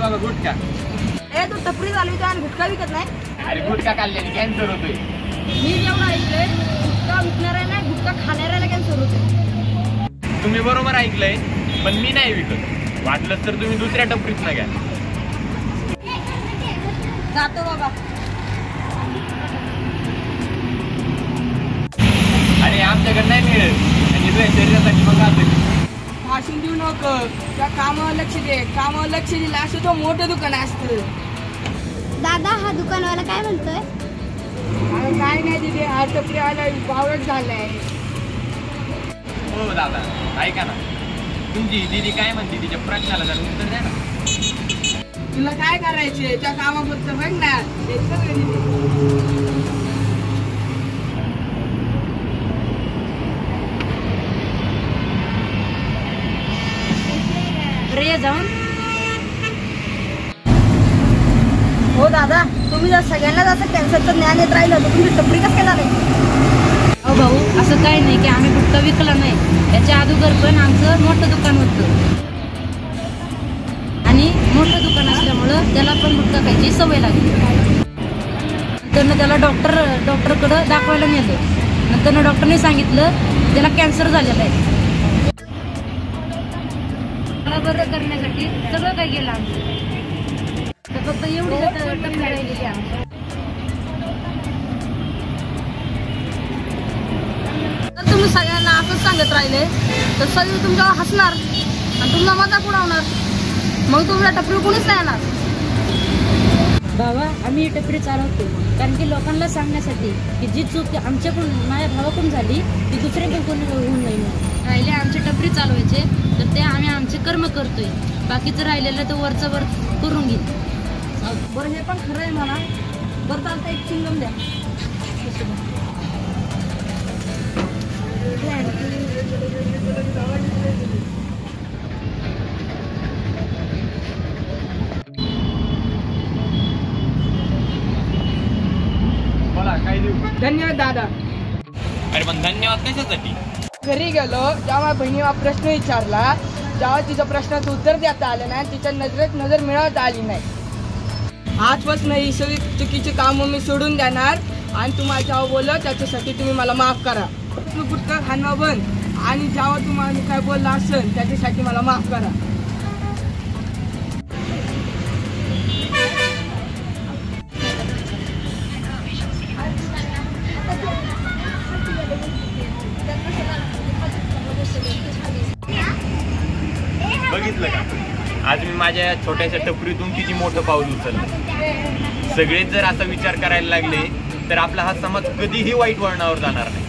बघा गुटखा. ए तू टपरी चालवतो आणि गुटखा विकत नाही? अरे गुटखा खाल्ल्याने कॅन्सर होतोय. मी जेवढं ऐकलंय गुटखा विकणाऱ्याला गुटखा खाणाऱ्याला कॅन्सर होतो. तुम्ही बरोबर ऐकलंय, पण मी नाही विकत. वाटलं तर तुम्ही दुसऱ्या टपरीत ना घ्या. जातो बाबा. अरे आमच्याकडे नाही मिळत आणि तुझ्या शरीरासाठी मग असं भाषण देऊ नको. त्या कामावर लक्ष दे. कामावर लक्ष दिलं असं तो मोठं दुकान असतं. दादा हा दुकानवाला काय म्हणतोय? अरे काय नाही दिले, हा टपरीवाला बावळट झालाय. हो दादा, ऐका ना, तुमची दीदी काय म्हणते तिच्या प्रश्नाला जरा उत्तर द्या ना. तुला काय करायचे त्या कामाबद्दल बघ ना. रे जाऊन. हो दादा, तुम्ही जर सगळ्यांनाच असं कॅन्सरचं ज्ञान येत राहिलं तर तुमची टपरी कसं काय झाली? अहो भाऊ, असं काही नाही की आम्ही गुटखा विकला नाही. याच्या अगोदर पण आमचं मोठं दुकान होतं आणि मोठं दुकान असल्यामुळं त्याला पण गुटखा खायची सवय लागली. नंतर त्याला डॉक्टरकडं दाखवायला नेलं. नंतर डॉक्टरने सांगितलं त्याला कॅन्सर झालेला आहे. मला बरं करण्यासाठी सगळं काही केलं आमचं. तर फक्त एवढी टपरी राहिलेली आमची. तर तुम्ही सगळ्यांना असंच सांगत राहिले तर सगळे तुमच्यावर हसणार आणि तुमचा मजाक उडवणार. मग तुमच्या टपरी कोणीच नाही येणार. बाबा, आम्ही ही टपरी चालवतो कारण की लोकांना सांगण्यासाठी की जी चूक आमच्याकडून माझ्या भावाकडून झाली ती दुसऱ्याकडून कोणी होऊन नाही. राहिले आमची टपरी चालवायचे तर ते आम्ही आमचे कर्म करतोय. बाकीचं राहिलेलं तर वरचं वर करून घेईल. बरं हे पण खरं आहे म्हणा. बरं चालतं, एक चिंगम द्या. बोला काय देऊ. धन्यवाद दादा. अरे पण धन्यवाद कशासाठी? घरी गेलो जेव्हा बहिणीला प्रश्न विचारला, जेव्हा तिच्या प्रश्नाचं उत्तर देता आलं नाही, तिच्या नजरेत नजर मिळवता आली नाही. आजपासून ही सगळी चुकीची कामं मी सोडून देणार आणि तुम्हाला जेव्हा बोललं त्याच्यासाठी तुम्ही मला माफ करा. तुम्ही गुटखा खाणं बंद आणि जेव्हा तुम्हाला काय बोललं असेल त्याच्यासाठी मला माफ करा. बघितलं का, आज मी माझ्या छोट्याशा टपरीतून किती मोठं पाऊल उचललं. सगळेच जर असा विचार करायला लागले तर आपला हा समाज कधीही वाईट वळणावर जाणार नाही.